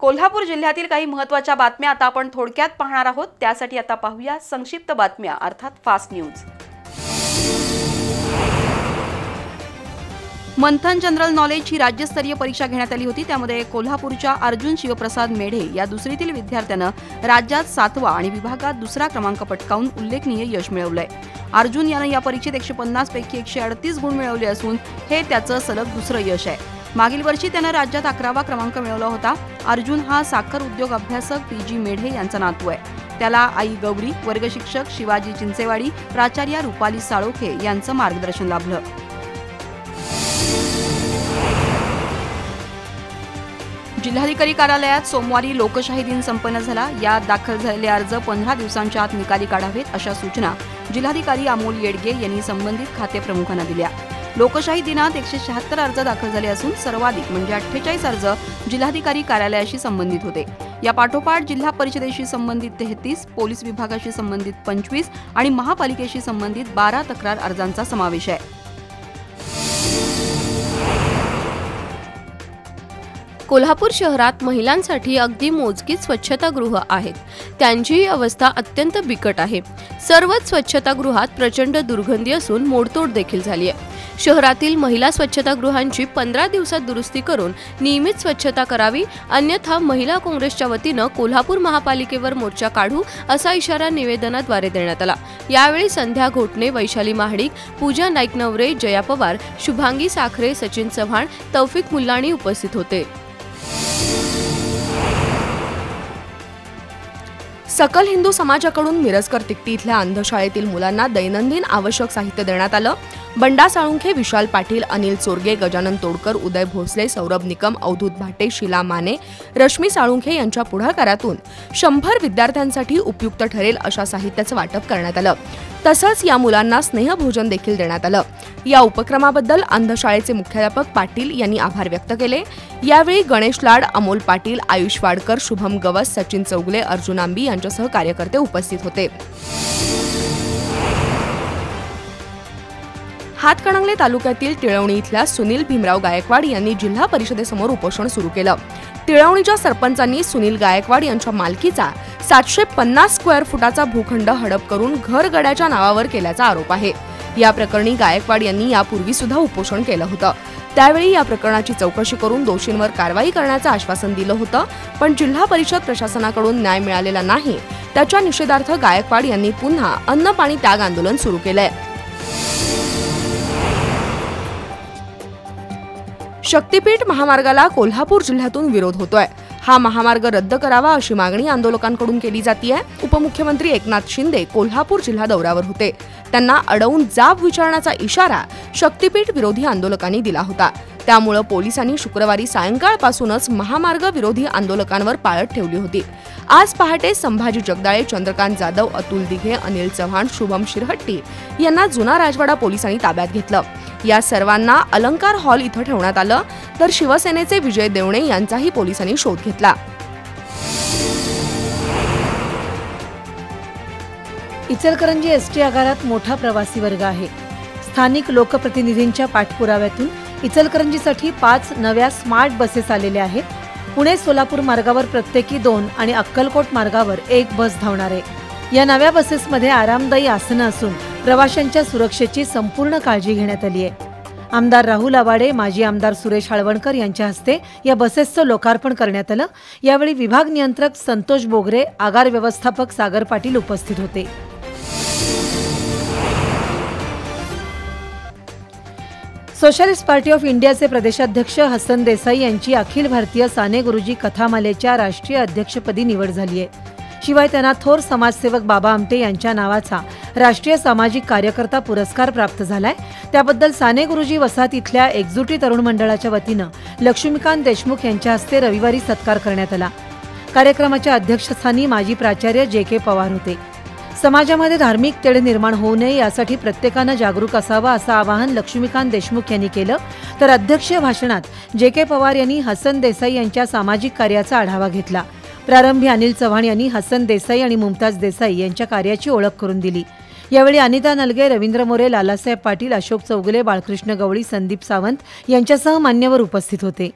कोल्हापूर जिल्ह्यातील काही महत्त्वाच्या बातम्या आता आपण थोडक्यात पाहणार आहोत। त्यासाठी आता पाहूया संक्षिप्त बातम्या अर्थात फास्ट न्यूज। मंथन जनरल नॉलेजची राज्यस्तरीय परीक्षा घेण्यात आली होती। त्यामध्ये कोल्हापूरच्या अर्जुन शिवप्रसाद मेढे या दुसरीतील विद्यार्थ्यानं राज्यात 7वा आणि विभागात दुसरा क्रमांक पटकावून उल्लेखनीय यश मिळवलंय। अर्जुन यानं या परीक्षेत 150 पैकी 138 गुण मिळवले असून हे त्याचं सलग दुसरं यश आहे। मागील वर्षी त्यानं राज्यात 11वा क्रमांक मिळवला होता। अर्जुन हा साखर उद्योग अभ्यासक पीजी मेढे यांचा नातू आहे। त्याला आई गौरी, वर्गशिक्षक शिवाजी चिंचेवाडी, प्राचार्या रुपाली साळोखे यांचं मार्गदर्शन लाभलं। जिल्हाधिकारी कार्यालयात सोमवारी लोकशाही दिन संपन्न झाला। यात दाखल झालेले अर्ज 15 दिवसांच्या आत निकाली काढावेत अशा सूचना जिल्हाधिकारी अमोल येडगे यांनी संबंधित खाते प्रमुखांना दिल्या। लोकशाही दिनात 176 अर्ज दाखल झाले असून सर्वाधिक म्हणजे 48 अर्ज जिल्हाधिकारी कार्यालयाशी संबंधित होते। या पाठोपाठ जिल्हा परिषदेशी संबंधित 33, पोलीस विभागाशी संबंधित 25 आणि महापालिकेशी संबंधित 12 तक्रार अर्जांचा समावेश आहे। कोल्हापूर शहरात महिलांसाठी अगदी मोजकीच स्वच्छतागृह आहेत। त्यांची अवस्था अत्यंत बिकट आहे। सर्वच स्वच्छतागृहात प्रचंड दुर्गंधी असून मोडतोड देखील झाली आहे। शहरातील महिला स्वच्छतागृहांची 15 दिवसात दुरुस्ती करून नियमित स्वच्छता करावी, अन्यथा महिला काँग्रेसच्या वतीनं कोल्हापूर महापालिकेवर मोर्चा काढू असा इशारा निवेदनाद्वारे देण्यात आला। यावेळी संध्या घोटणे, वैशाली महाडिक, पूजा नाईक-नवरे, जया पवार, शुभांगी साखरे, सचिन चव्हाण, तौफिक मुल्लाणी उपस्थित होते। सकल हिंदू समाजाकडून मिरजकर तिकटी इथल्या अंधशाळेतील मुलांना दैनंदिन आवश्यक साहित्य देण्यात आलं। बंडा साळुंखे, विशाल पाटील, अनिल चोरगे, गजानन तोडकर, उदय भोसले, सौरभ निकम, अवधूत भाटे, शीला माने, रश्मी साळुंखे यांच्या पुढाकारातून 100 विद्यार्थ्यांसाठी उपयुक्त ठरेल अशा साहित्याचं वाटप करण्यात आलं। तसंच या मुलांना स्नेहभोजन देखील देण्यात आलं। या उपक्रमाबद्दल अंधशाळेचे मुख्याध्यापक पाटील यांनी आभार व्यक्त केले। यावेळी गणेश लाड, अमोल पाटील, आयुष वाडकर, शुभम गवस, सचिन चौगले, अर्जुन आंबी यांच्यासह कार्यकर्ते उपस्थित होते। हातकणंगले तालुक्यातील टिळवणी इथल्या सुनील भीमराव गायकवाड यांनी जिल्हा परिषदेसमोर उपोषण सुरू केलं। टिळवणीच्या सरपंचांनी सुनील गायकवाड यांच्या मालकीचा 750 स्क्वेअर फुटाचा भूखंड हडप करून घरगड्याच्या नावावर केल्याचा आरोप आहे। या प्रकरणी गायकवाड यांनी यापूर्वी सुद्धा उपोषण केलं होतं। त्यावेळी या प्रकरणाची चौकशी करून दोषींवर कारवाई करण्याचं आश्वासन दिलं होतं, पण जिल्हा परिषद प्रशासनाकडून न्याय मिळालेला नाही। त्याच्या निषेधार्थ गायकवाड यांनी पुन्हा अन्न पाणी त्याग आंदोलन सुरू केलंय। शक्तीपीठ महामार्गाला कोल्हापूर जिल्ह्यातून विरोध होतोय। हा महामार्ग रद्द करावा अशी मागणी आंदोलकांकडून केली जातीये। उपमुख्यमंत्री एकनाथ शिंदे कोल्हापूर जिल्हा दौऱ्यावर होते। त्यांना अडवून जाब विचारण्याचा इशारा शक्तीपीठ विरोधी आंदोलकांनी दिला होता। त्यामुळे पोलिसांनी शुक्रवारी सायंकाळपासूनच महामार्ग विरोधी आंदोलकांवर पाळत ठेवली होती। आज पहाटे संभाजी जगदाळे, चंद्रकांत जाधव, अतुल दिघे, अनिल चव्हाण, शुभम शिरहट्टी यांना जुना राजवाडा पोलिसांनी ताब्यात घेतलं। या सर्वांना अलंकार हॉल इथं ठेवण्यात आलं, तर शिवसेनेचे विजय देवणे यांचाही पोलिसांनी शोध घेतला। इचलकरंजी एसटी आगारात मोठा प्रवासी वर्ग आहे। स्थानिक लोकप्रतिनिधींच्या पाठपुराव्यातून इचलकरंजीसाठी 5 नव्या स्मार्ट बसेस आलेल्या आहेत। पुणे सोलापूर मार्गावर प्रत्येकी 2 आणि अक्कलकोट मार्गावर 1 बस धावणार आहे। या नव्या बसेसमध्ये आरामदायी आसनं असून प्रवाशांच्या सुरक्षेची संपूर्ण काळजी घेण्यात आली आहे। आमदार राहुल आवाडे, माजी आमदार सुरेश हळवणकर यांच्या हस्ते या बसेसचं लोकार्पण करण्यात आलं। यावेळी विभाग नियंत्रक संतोष बोगरे, आगार व्यवस्थापक सागर पाटील उपस्थित होते। सोशलिस्ट पार्टी ऑफ इंडियाचे प्रदेशाध्यक्ष हसन देसाई यांची अखिल भारतीय साने गुरुजी कथामालेच्या राष्ट्रीय अध्यक्षपदी निवड झाली आहे। शिवाय त्यांना थोर समाजसेवक बाबा आमटे यांच्या नावाचा राष्ट्रीय सामाजिक कार्यकर्ता पुरस्कार प्राप्त झालाय। त्याबद्दल साने गुरुजी वसाहत इथल्या एकजुटी तरुण मंडळाच्या वतीनं लक्ष्मीकांत देशमुख यांच्या हस्ते रविवारी सत्कार करण्यात आला। कार्यक्रमाच्या अध्यक्षस्थानी माजी प्राचार्य जे.के. पवार होते। समाजामध्ये धार्मिक तेढ निर्माण होऊ नये यासाठी प्रत्येकानं जागरूक असावं असं आवाहन लक्ष्मीकांत देशमुख यांनी केलं। तर अध्यक्षीय भाषणात जे.के. पवार यांनी हसन देसाई यांच्या सामाजिक कार्याचा आढावा घेतला। प्रारंभी अनिल चव्हाण यांनी हसन देसाई आणि मुमताज देसाई यांच्या कार्याची ओळख करून दिली। यावेळी अनिता नलगे, रवींद्र मोरे, लालासाहेब पाटील, अशोक चौगुले, बाळकृष्ण गवळी, संदीप सावंत यांच्यासह मान्यवर उपस्थित होते।